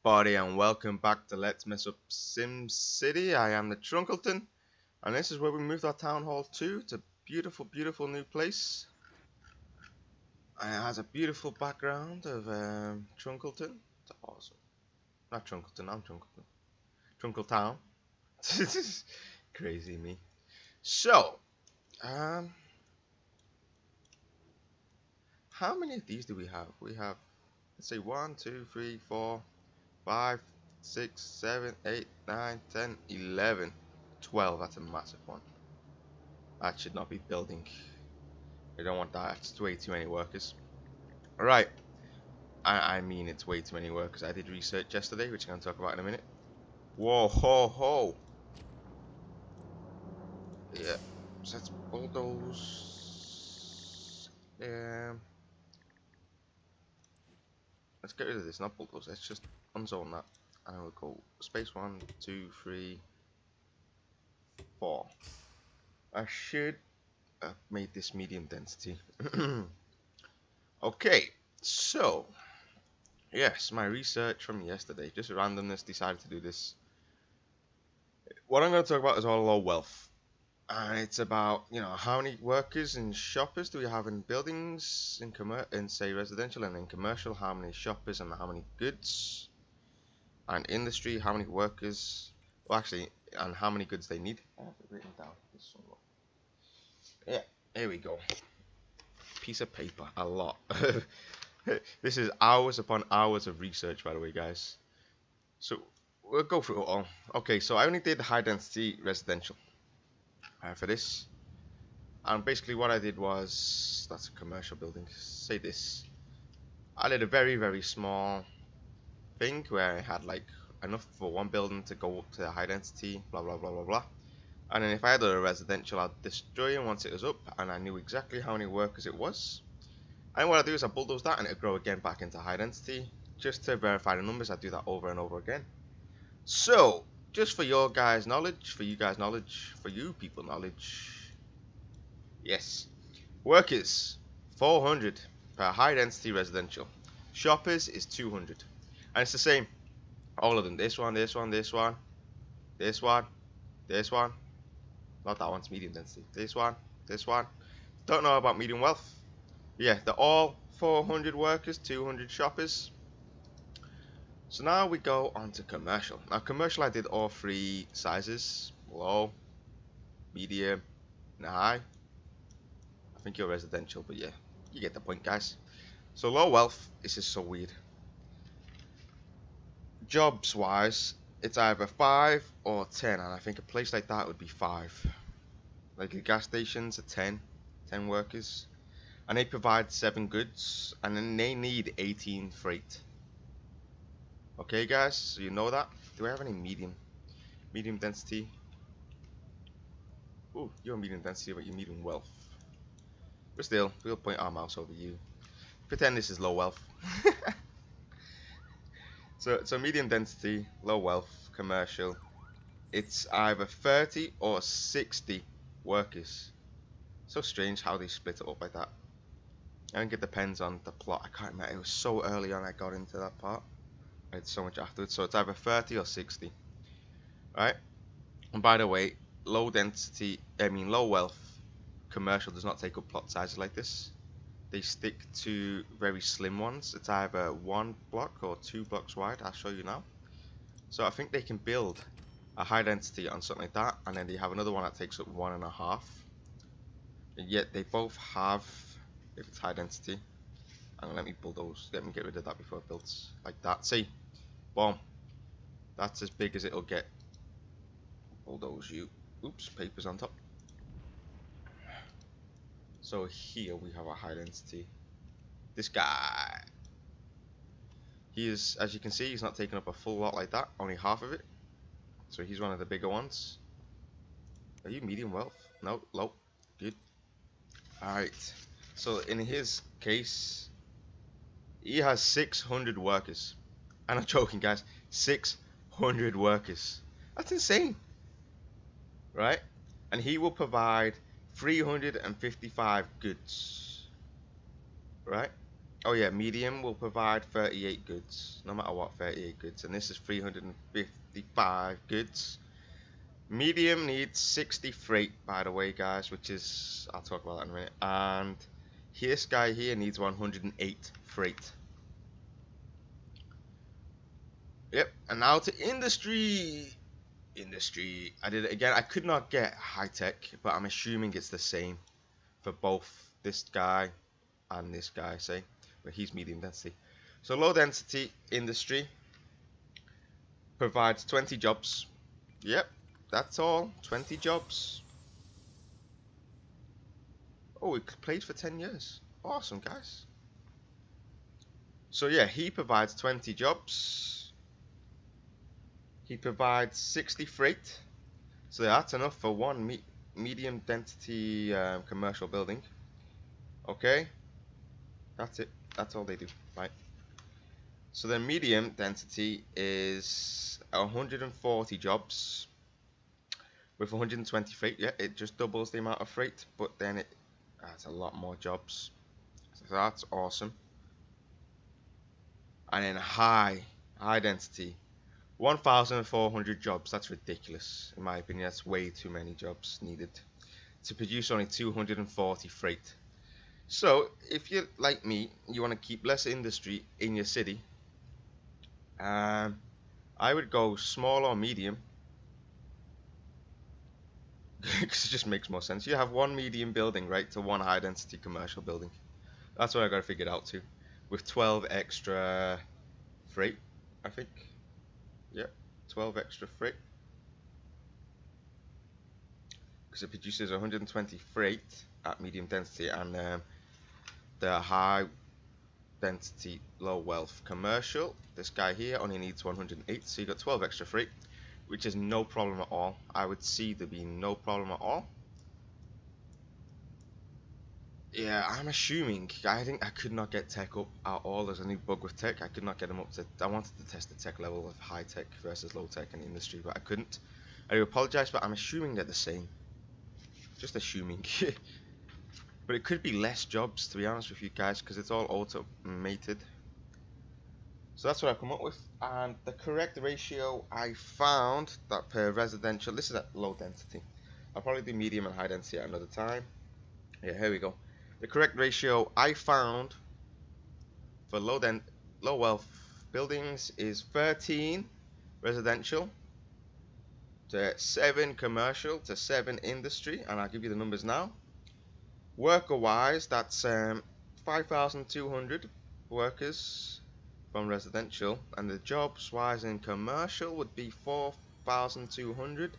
everybody, and welcome back to Let's Mess Up SimCity. I am the Trunkleton, and this is where we moved our town hall to. It's a beautiful, beautiful new place. And it has a beautiful background of Trunkleton. It's awesome. Not Trunkleton, I'm Trunkleton. Trunkletown. Crazy me. So, how many of these do we have? We have, let's say 1, 2, 3, 4, 5, 6, 7, 8, 9, 10, 11, 12. That's a massive one. That should not be building. We don't want that. It's way too many workers. Alright. I mean, it's way too many workers. I did research yesterday, which I'm going to talk about in a minute. Whoa, ho, ho. Yeah. So let's bulldoze. Let's get rid of this, not bulldoze. Let's just unzone that. And we'll go space 1, 2, 3, 4. I should have made this medium density. Okay, so yes, my research from yesterday, just randomness, decided to do this. What I'm going to talk about is all low wealth, and it's about, you know, how many workers and shoppers do we have in buildings, in say residential and in commercial, how many shoppers and how many goods, and industry, how many workers, well actually, and how many goods they need. I have it written down. Yeah, here we go. Piece of paper, a lot. This is hours upon hours of research, by the way, guys. So we'll go through it all. Okay, so I only did high density residential for this, and basically what I ded was, that's a commercial building, say this, I did a very, very small thing where I had like enough for one building to go up to the high density, blah blah blah blah blah. And then if I had a residential, I'd destroy it once it was up, and I knew exactly how many workers it was. And what I do is I bulldoze that, and it'll grow again back into high density. Just to verify the numbers, I do that over and over again. So, just for your guys' knowledge, for you people knowledge. Yes, workers 400 per high density residential. Shoppers is 200, and it's the same. All of them. This one, this one, this one, this one, this one. Not that one's medium density. This one, this one. Don't know about medium wealth. Yeah, they're all 400 workers, 200 shoppers. So now we go on to commercial. Now commercial, I did all three sizes: low, medium, and high. I think you're residential, but yeah, you get the point, guys. So low wealth, this is so weird. Jobs wise, it's either 5 or 10, and I think a place like that would be 5. Like the gas stations are 10 workers, and they provide 7 goods, and then they need 18 freight. Okay guys, so you know that. Do I have any medium density? Ooh, you're medium density, but you're medium wealth. But still, we'll point our mouse over you. Pretend this is low wealth. So medium density, low wealth, commercial, it's either 30 or 60 workers. So strange how they split it up like that. I think it depends on the plot. I can't remember. It was so early on I got into that part. I had so much afterwards. So it's either 30 or 60. Right? And by the way, low wealth commercial does not take up plot sizes like this. They stick to very slim ones. It's either 1 block or 2 blocks wide. I'll show you now. So I think they can build a high density on something like that, and then they have another one that takes up 1.5. And yet they both have, if it's high density, and let me bulldoze, let me get rid of that before it builds like that. See, boom, that's as big as it'll get. Bulldoze you. Oops, paper's on top. So here we have a high density. This guy, he is, as you can see, he's not taking up a full lot like that, only half of it. So he's one of the bigger ones. Are you medium wealth? No, low. Good. Alright. So in his case, he has 600 workers. I'm not joking, guys. 600 workers. That's insane. Right? And he will provide 355 goods. Right? Oh yeah, medium will provide 38 goods, no matter what, 38 goods, and this is 355 goods. Medium needs 60 freight, by the way, guys, which is, I'll talk about that in a minute. And this guy here needs 108 freight. Yep, and now to industry. Industry. I did it again. I could not get high tech, but I'm assuming it's the same for both this guy and this guy, say, but he's medium density. So low density industry provides 20 jobs. Yep, that's all. 20 jobs. Oh, we played for 10 years. Awesome, guys. So yeah, he provides 20 jobs. He provides 60 freight. So that's enough for one medium density commercial building. Okay, that's it. That's all they do, right? So the medium density is 140 jobs with 120 freight. Yeah, it just doubles the amount of freight, but then it adds a lot more jobs. So that's awesome. And then high density, 1,400 jobs. That's ridiculous, in my opinion. That's way too many jobs needed to produce only 240 freight. So if you're like me, you want to keep less industry in your city, I would go small or medium, because it just makes more sense. You have one medium building, right, to one high density commercial building. That's what I got to figure it out to, with 12 extra freight, I think. Yep, 12 extra freight, because it produces 120 freight at medium density, and the high density low wealth commercial, this guy here only needs 108, so you got 12 extra freight, which is no problem at all. I would see there being no problem at all. Yeah, I'm assuming, I think I could not get tech up at all. There's a new bug with tech. I could not get them up to, I wanted to test the tech level of high tech versus low tech in the industry, but I couldn't. I do apologize, but I'm assuming they're the same. Just assuming. But it could be less jobs, to be honest with you guys, because it's all automated. So that's what I've come up with, and the correct ratio I found that per residential, this is at low density. I'll probably do medium and high density at another time. Yeah, here we go. The correct ratio I found for low wealth buildings is 13 residential to 7 commercial to 7 industry, and I'll give you the numbers now. Worker wise, that's 5,200 workers from residential, and the jobs wise in commercial would be 4,200,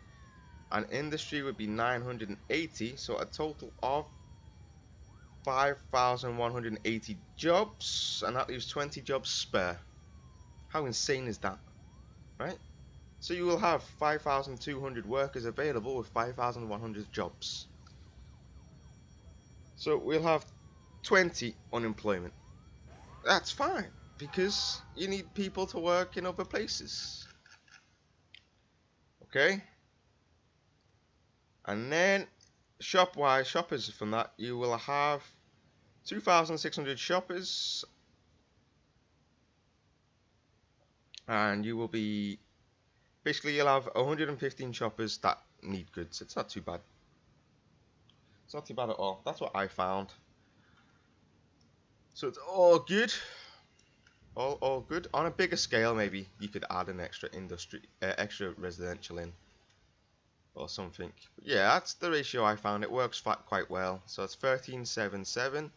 and industry would be 980, so a total of 5,180 jobs, and that leaves 20 jobs spare. How insane is that, right? So you will have 5,200 workers available with 5,100 jobs. So we'll have 20 unemployment. That's fine, because you need people to work in other places. Okay? And then shop-wise, shoppers from that, you will have 2,600 shoppers, and you will be, basically you'll have 115 shoppers that need goods. It's not too bad. It's not too bad at all. That's what I found. So it's all good. All good. On a bigger scale, maybe you could add an extra extra residential in, or something. But yeah, that's the ratio I found. It works quite well. So it's 1377.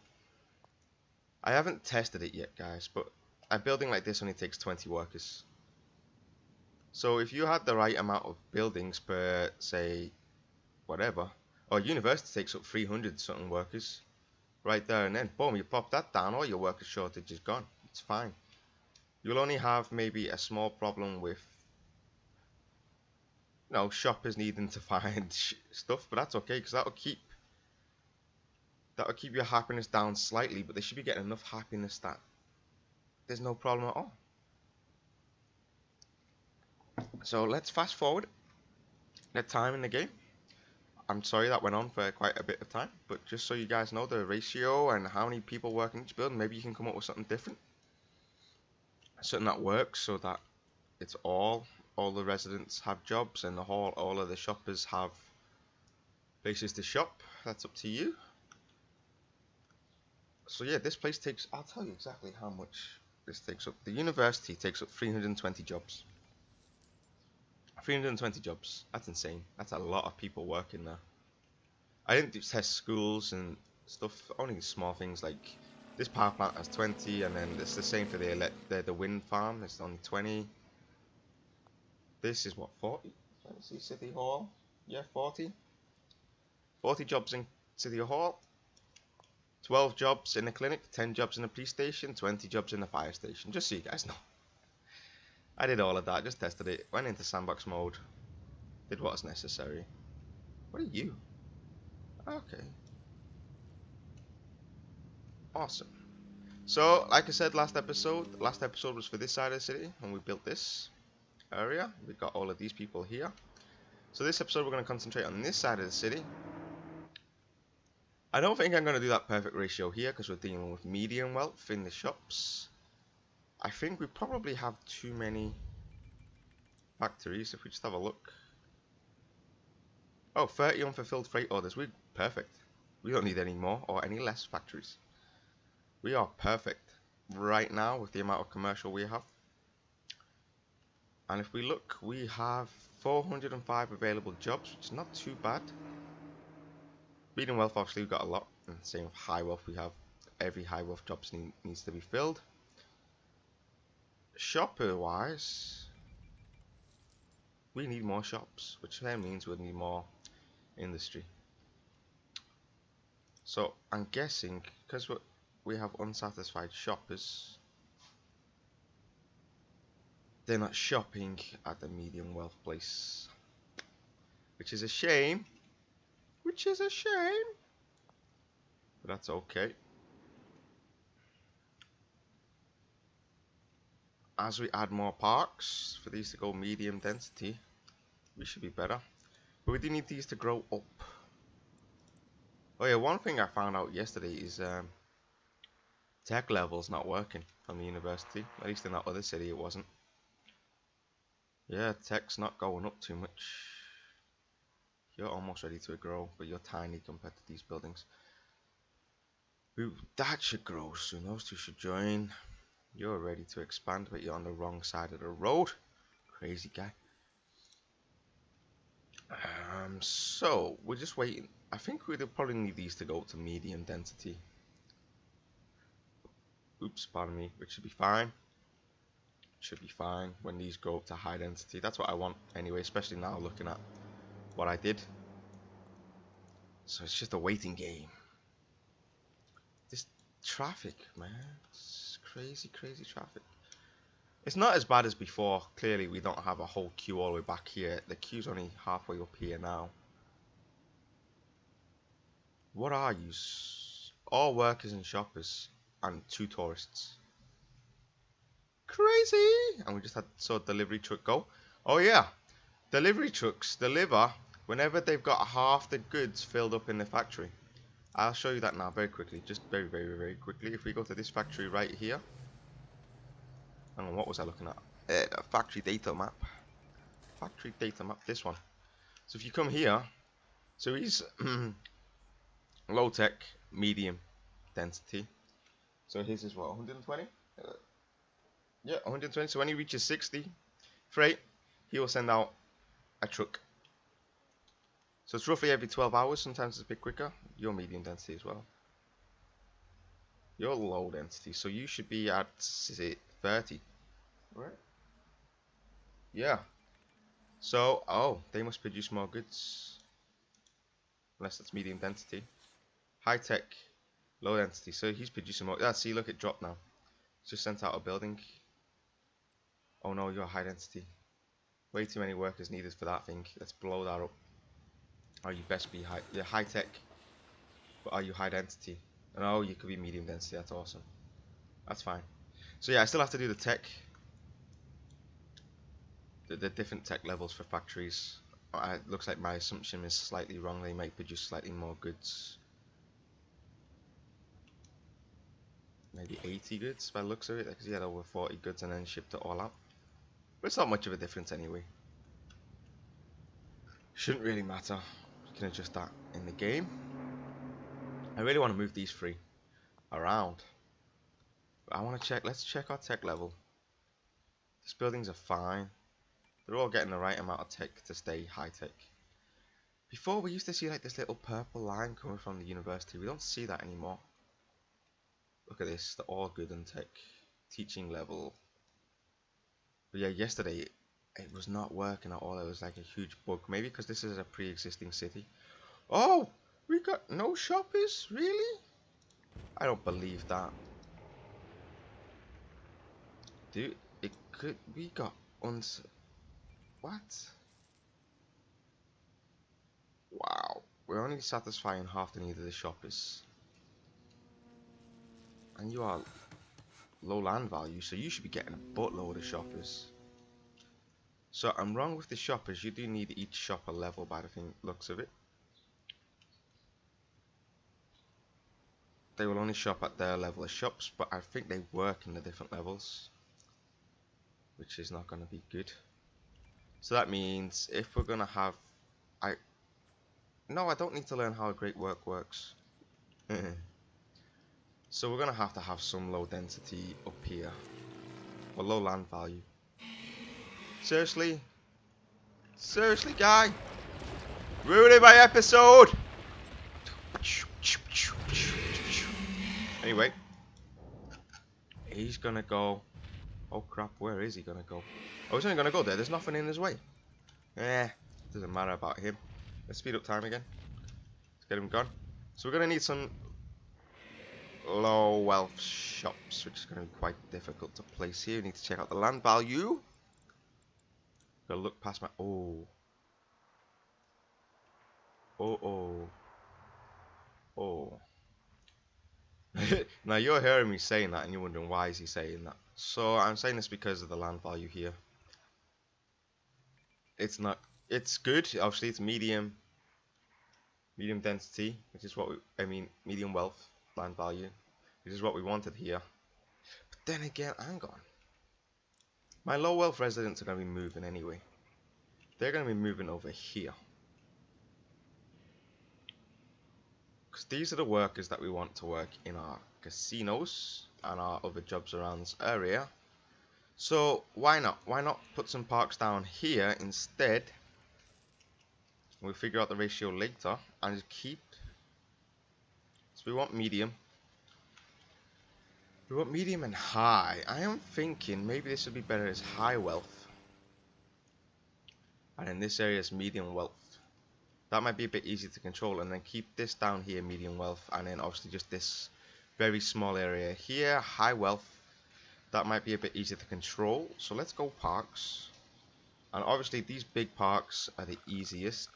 I haven't tested it yet, guys, but a building like this only takes 20 workers. So if you had the right amount of buildings per, say, whatever, or university takes up 300 something workers, right there and then, boom, you pop that down, all your worker shortage is gone. It's fine. You'll only have maybe a small problem with, you know, shoppers needing to find stuff, but that's okay, because that'll keep your happiness down slightly, but they should be getting enough happiness that there's no problem at all. So let's fast forward the time in the game. I'm sorry that went on for quite a bit of time, but just so you guys know the ratio and how many people work in each building, maybe you can come up with something different. Something that works so that it's all the residents have jobs and all of the shoppers have places to shop. That's up to you. So yeah, this place takes, I'll tell you exactly how much this takes up. The university takes up 320 jobs. 320 jobs. That's insane. That's a lot of people working there. I didn't do test schools and stuff, only small things like this power plant has 20, and then it's the same for the wind farm, it's only 20. This is what, 40? Let's see, City Hall. Yeah, 40. 40 jobs in City Hall. 12 jobs in the clinic, 10 jobs in the police station, 20 jobs in the fire station. Just so you guys know. I did all of that, just tested it, went into sandbox mode, did what's necessary. What are you? Okay. Awesome. So, like I said last episode was for this side of the city, and we built this area. We got all of these people here. So this episode we're going to concentrate on this side of the city. I don't think I'm going to do that perfect ratio here because we're dealing with medium wealth in the shops. I think we probably have too many factories. If we just have a look. Oh, 30 unfulfilled freight orders. We're perfect. We don't need any more or any less factories. We are perfect right now with the amount of commercial we have. And if we look, we have 405 available jobs, which is not too bad. Medium wealth, obviously, we've got a lot. And same with high wealth, we have every high wealth job needs to be filled. Shopper wise, we need more shops, which then means we'll need more industry. So I'm guessing because we have unsatisfied shoppers, they're not shopping at the medium wealth place, which is a shame. But that's okay. As we add more parks for these to go medium density, we should be better. But we do need these to grow up. Oh yeah, one thing I found out yesterday is tech level's not working from the university. At least in that other city it wasn't. Yeah, tech's not going up too much. You're almost ready to grow, but you're tiny compared to these buildings. Ooh, that should grow soon. Those two should join. You're ready to expand, but you're on the wrong side of the road. Crazy guy. So we're just waiting. I think we'll probably need these to go to medium density. Oops, pardon me. Which should be fine. Should be fine when these go up to high density. That's what I want anyway, especially now looking at what I did. So it's just a waiting game. This traffic, man, it's crazy traffic. It's not as bad as before. Clearly we don't have a whole queue all the way back here. The queue's only halfway up here now. What are you? All workers and shoppers and 2 tourists. Crazy. And we just saw delivery truck go. Oh yeah, delivery trucks deliver whenever they've got half the goods filled up in the factory. I'll show you that now very quickly, just very quickly. If we go to this factory right here. Hang on, what was I looking at? Factory data map. Factory data map, this one. So if you come here, so he's low tech, medium density. So his is what, 120? Yeah, 120. So when he reaches 60 freight, he will send out a truck. So it's roughly every 12 hours, sometimes it's a bit quicker. You're medium density as well. You're low density, so you should be at 30. Right? Yeah. So, oh, they must produce more goods. Unless that's medium density. High tech, low density. So he's producing more. Yeah, see, look, it dropped now. It's just sent out a building. Oh no, you're high density. Way too many workers needed for that thing. Let's blow that up. Oh, you best be high. Yeah, high tech. But are you high density? And oh, you could be medium density. That's awesome. That's fine. So yeah, I still have to do the tech. The different tech levels for factories. It looks like my assumption is slightly wrong. They might produce slightly more goods. Maybe 80 goods by the looks of it, because he had over 40 goods and then shipped it all out. But it's not much of a difference anyway. Shouldn't really matter. You can adjust that in the game. I really want to move these three around. But I want to check, let's check our tech level. These buildings are fine. They're all getting the right amount of tech to stay high tech. Before we used to see like this little purple line coming from the university. We don't see that anymore. Look at this, they're all good in tech. Teaching level. But yeah, yesterday it was not working at all. It was like a huge bug. Maybe because this is a pre-existing city. Oh! We got no shoppers? Really? I don't believe that. Dude, it could... We got uns... What? Wow. We're only satisfying half the need of the shoppers. And you are low land value, so you should be getting a buttload of shoppers. So I'm wrong with the shoppers. You do need each shopper level by the looks of it. They will only shop at their level of shops, but I think they work in the different levels, which is not going to be good. So that means if we're going to have... No, I don't need to learn how great work works. So we're going to have some low density up here. Or low land value. Seriously? Seriously, guy? Ruining my episode! Anyway. He's going to go... Oh crap, where is he going to go? Oh, he's only going to go there. There's nothing in his way. Doesn't matter about him. Let's speed up time again. Let's get him gone. So we're going to need some low wealth shops, which is going to be quite difficult to place here. We need to check out the land value. Gotta look past my... Oh. Now you're hearing me saying that and you're wondering why is he saying that. So I'm saying this because of the land value here. It's not... It's good. Obviously it's medium density, which is what medium wealth land value, which is what we wanted here. But then again, hang on. My low wealth residents are going to be moving anyway. They're going to be moving over here. Because these are the workers that we want to work in our casinos and our other jobs around this area. So why not? Why not put some parks down here instead? We'll figure out the ratio later and just keep. So we want medium. We want medium and high. I am thinking maybe this would be better as high wealth. And in this area is medium wealth. That might be a bit easier to control. And then keep this down here, medium wealth. And then obviously just this very small area here, high wealth. That might be a bit easier to control. So let's go parks. And obviously these big parks are the easiest.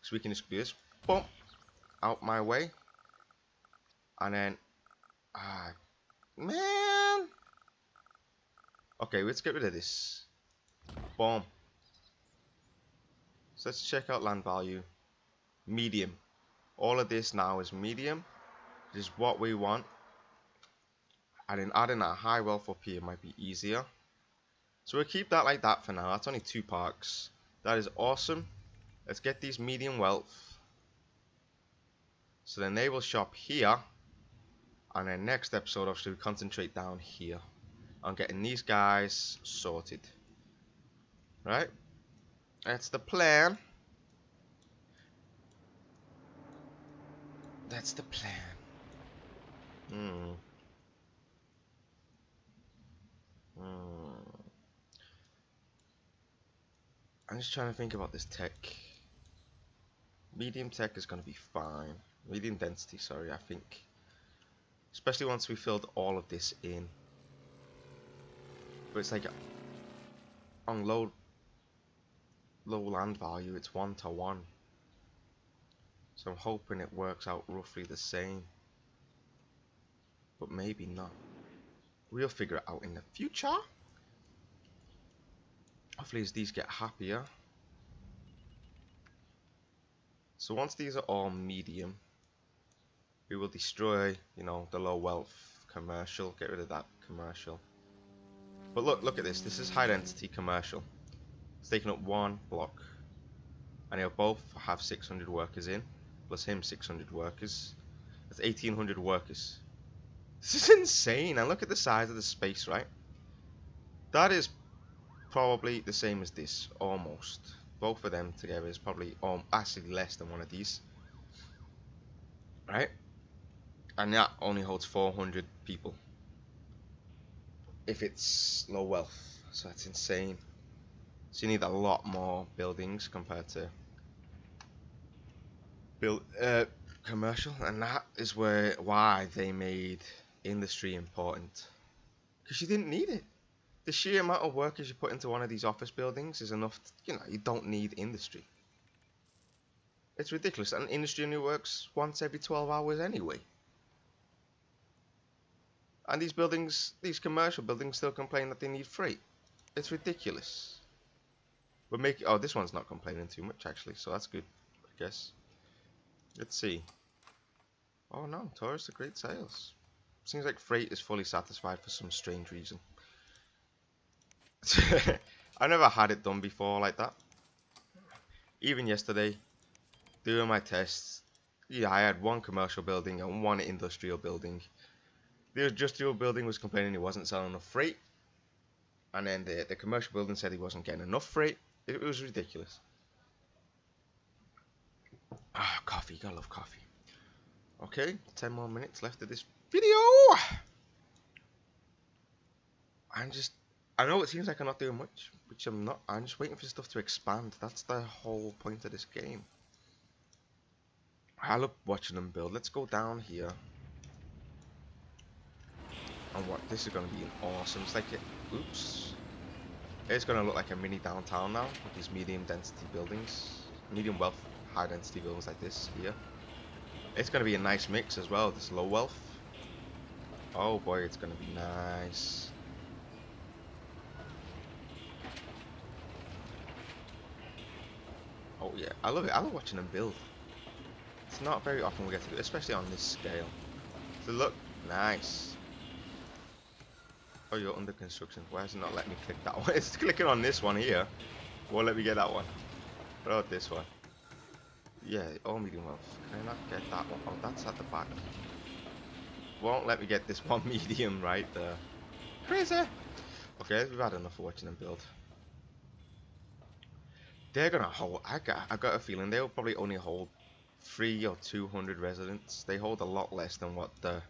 So we can just do this. Boom. Out my way. And then... man. Okay, let's get rid of this. Boom. So let's check out land value. Medium. All of this now is medium. This is what we want. And then adding a high wealth up here might be easier. So we'll keep that like that for now. That's only 2 parks. That is awesome. Let's get these medium wealth. So then they will shop here. And then next episode, obviously, we concentrate down here on getting these guys sorted. Right? That's the plan. That's the plan. I'm just trying to think about this tech. Medium tech is going to be fine. Medium density, sorry, I think. Especially once we filled all of this in. But it's like on low land value, it's 1-to-1. So I'm hoping it works out roughly the same. But maybe not. We'll figure it out in the future. Hopefully as these get happier. So once these are all medium, we will destroy, you know, the low wealth commercial. Get rid of that commercial. But look at this. This is high density commercial. It's taking up one block, and they'll both have 600 workers in, plus him 600 workers. That's 1,800 workers. This is insane. And look at the size of the space, right? That is probably the same as this, almost. Both of them together is probably actually less than one of these, right? And that only holds 400 people if it's low wealth. So that's insane. So you need a lot more buildings compared to commercial, and that is why they made industry important, because you didn't need it. The sheer amount of workers you put into one of these office buildings is enough. You know, you don't need industry. It's ridiculous. And industry only works once every 12 hours anyway. And these buildings, these commercial buildings, still complain that they need freight. It's ridiculous. But this one's not complaining too much actually, so that's good, I guess. Let's see. Oh no, tourists are great sales. Seems like freight is fully satisfied for some strange reason. I never had it done before like that. Even yesterday, doing my tests, yeah, I had one commercial building and one industrial building. The industrial building was complaining he wasn't selling enough freight, and then the commercial building said he wasn't getting enough freight. It was ridiculous. Ah, coffee, gotta love coffee. Okay, 10 more minutes left of this video. I know it seems like I'm not doing much, which I'm not. I'm just waiting for stuff to expand. That's the whole point of this game. I love watching them build. Let's go down here. And what? This is going to be an awesome. It's like oops. It's going to look like a mini downtown now with these medium density buildings, medium wealth, high density buildings like this here. It's going to be a nice mix as well. This low wealth. Oh boy, it's going to be nice. Oh yeah, I love it. I love watching them build. It's not very often we get to do it, especially on this scale. So look, nice. Oh, you're under construction. Why is it not letting me click that one? It's clicking on this one here. Won't let me get that one. What about this one? Yeah, all medium wealth. Can I not get that one? Oh, that's at the back. Won't let me get this one medium right there. Crazy. Okay, we've had enough of watching them build. They're gonna hold. I got a feeling they'll probably only hold 300 or 200 residents. They hold a lot less than what the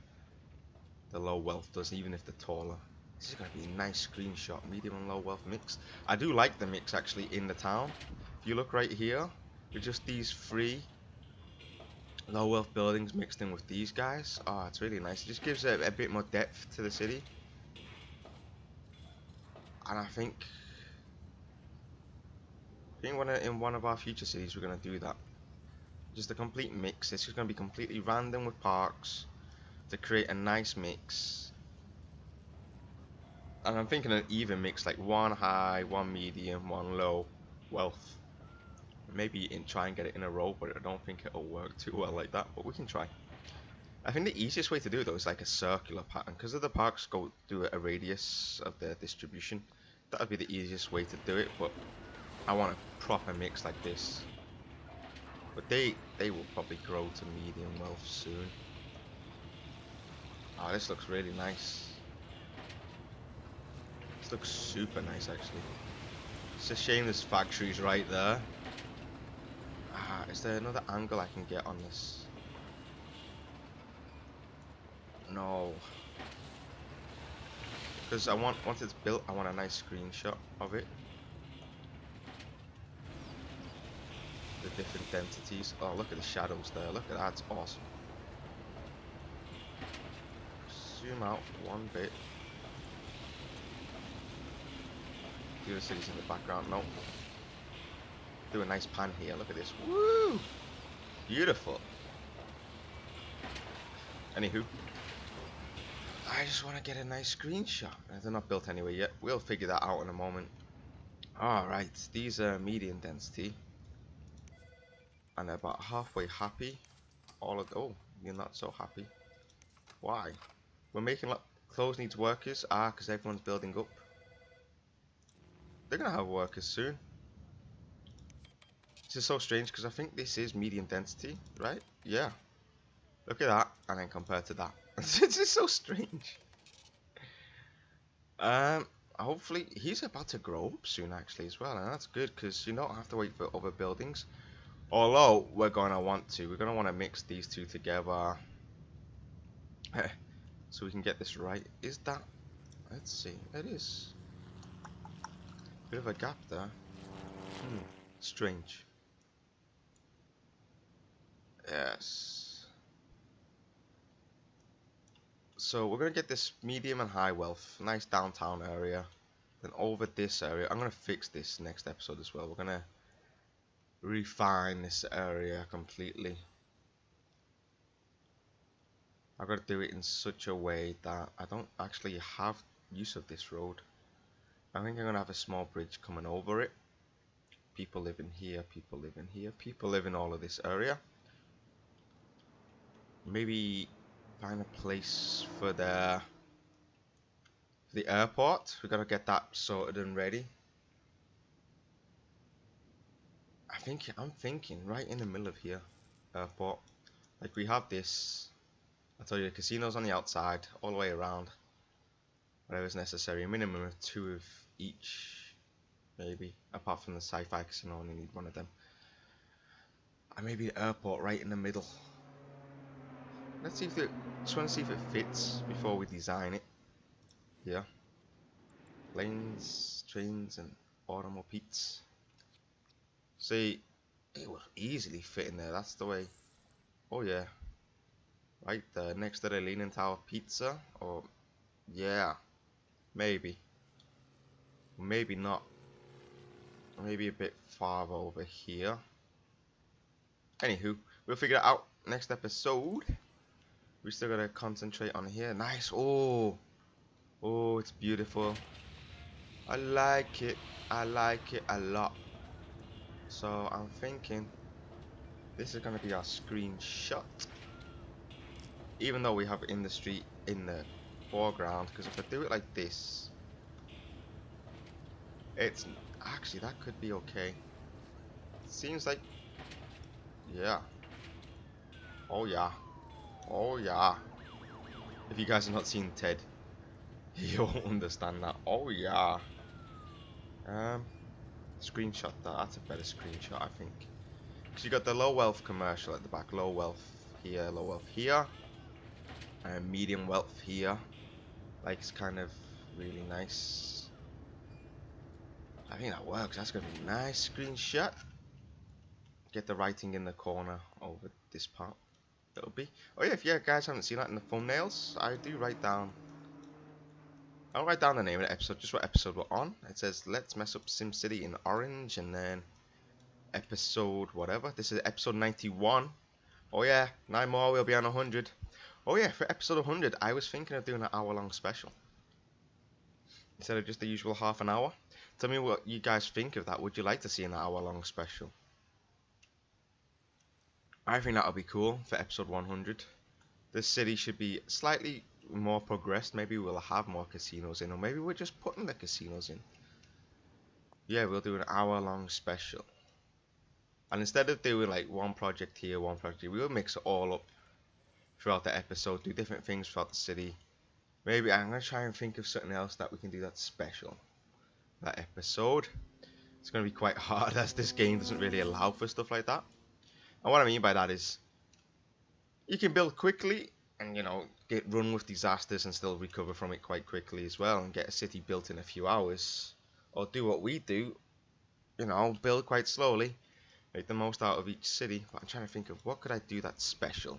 low wealth does, even if they're taller. This is gonna be a nice screenshot. Medium and low wealth mix. I do like the mix actually in the town. If you look right here, with just these 3 low wealth buildings mixed in with these guys. Oh, it's really nice. It just gives a bit more depth to the city. And I think in one of our future cities we're gonna do that. Just a complete mix. It's just gonna be completely random with parks to create a nice mix. And I'm thinking an even mix, like 1 high, 1 medium, 1 low wealth. Maybe try and get it in a row, but I don't think it'll work too well like that. But we can try. I think the easiest way to do it though is like a circular pattern, because if the parks go do a radius of their distribution, that would be the easiest way to do it. But I want a proper mix like this. But they will probably grow to medium wealth soon. Oh, this looks really nice. This looks super nice actually. It's a shame there's factories right there. Ah, is there another angle I can get on this? No. Because once it's built, I want a nice screenshot of it. The different densities. Oh, look at the shadows there. Look at that. It's awesome. Zoom out one bit. The other cities in the background. No. Do a nice pan here. Look at this. Woo! Beautiful. Anywho, I just want to get a nice screenshot. They're not built anyway yet. We'll figure that out in a moment. Alright, these are medium density. and about halfway happy. All of oh, you're not so happy. Why? We're making clothes needs workers. Ah, because everyone's building up. They're gonna have workers soon. This is so strange because I think this is medium density, right? Yeah. Look at that, and then compared to that, it's just so strange. Hopefully he's about to grow up soon, actually, as well, and that's good because you don't have to wait for other buildings. Although we're gonna want to mix these two together, so we can get this right. Is that? Let's see. It is. Bit of a gap there. Strange. Yes. So we're gonna get this medium and high wealth, nice downtown area. Then over this area, I'm gonna fix this next episode as well. We're gonna refine this area completely. I've got to do it in such a way that I don't actually have use of this road. I think I'm gonna have a small bridge coming over it. People live in here, people live in here, people live in all of this area. Maybe find a place for the airport. We gotta get that sorted and ready. I'm thinking right in the middle of here, airport. Like we have this. I told you the casinos on the outside, all the way around. Whatever's necessary. A minimum of 2 of each, maybe. Apart from the sci-fi casino, I only need 1 of them. And maybe the airport right in the middle. Let's see if just want to see if it fits before we design it. Yeah. Planes, trains, and automobiles. See, it will easily fit in there. That's the way. Oh yeah. Right there, next to the Leaning Tower Pizza. Or yeah, maybe. Maybe not. Maybe a bit far over here. Anywho, we'll figure it out next episode. We still gotta concentrate on here. Nice. Oh, it's beautiful. I like it. I like it a lot. So I'm thinking this is gonna be our screenshot. Even though we have in the street in the foreground, because if I do it like this, it's actually that could be okay. Seems like, yeah. Oh yeah. Oh yeah. If you guys have not seen Ted, you won't understand that. Oh yeah. Screenshot that. That's a better screenshot, I think. Because you got the low wealth commercial at the back. Low wealth here, low wealth here. Medium wealth here. Like it's kind of really nice. I think that works. That's gonna be a nice screenshot. Get the writing in the corner over this part. That'll be. Oh yeah, if you guys haven't seen that in the thumbnails, I do write down. I'll write down the name of the episode, just what episode we're on. It says "Let's Mess Up SimCity" in orange, and then episode whatever. This is episode 91. Oh yeah, 9 more, we'll be on 100. Oh yeah, for episode 100, I was thinking of doing an hour-long special instead of just the usual half an hour. Tell me what you guys think of that. Would you like to see an hour-long special? I think that'll be cool for episode 100. The city should be slightly more progressed. Maybe we'll have more casinos in, or maybe we're just putting the casinos in. Yeah, we'll do an hour-long special. And instead of doing like one project here, one project here, we'll mix it all up throughout the episode, do different things throughout the city. Maybe I'm going to try and think of something else that we can do that's special. That episode. It's going to be quite hard as this game doesn't really allow for stuff like that. And what I mean by that is, you can build quickly and, you know, get run with disasters and still recover from it quite quickly as well, and get a city built in a few hours. Or do what we do, you know, build quite slowly, make the most out of each city. But I'm trying to think of what could I do that's special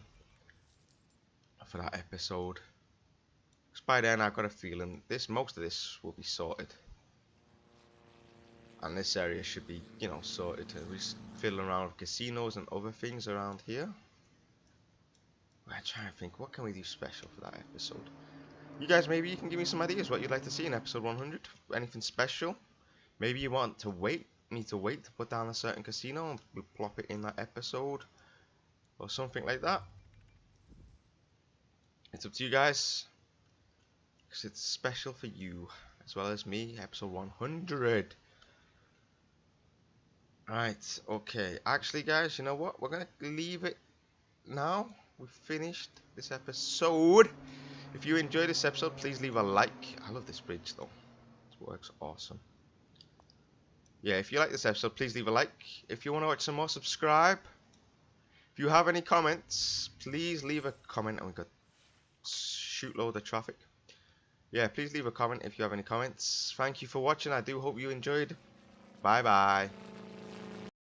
for that episode. Because by then I've got a feeling most of this will be sorted. And this area should be, you know, sorted. We're just fiddling around with casinos and other things around here. I'm trying to think, what can we do special for that episode? You guys, maybe you can give me some ideas what you'd like to see in episode 100. Anything special? Maybe you want to wait me to wait to put down a certain casino, and we'll plop it in that episode or something like that. It's up to you guys, because it's special for you as well as me. Episode 100. Right, okay. Actually, guys, you know what? We're gonna leave it now. We've finished this episode. If you enjoyed this episode, please leave a like. I love this bridge though. It works awesome. Yeah, if you like this episode, please leave a like. If you want to watch some more, subscribe. If you have any comments, please leave a comment. And we've got shoot load of traffic. Yeah, please leave a comment if you have any comments. Thank you for watching. I do hope you enjoyed. Bye bye.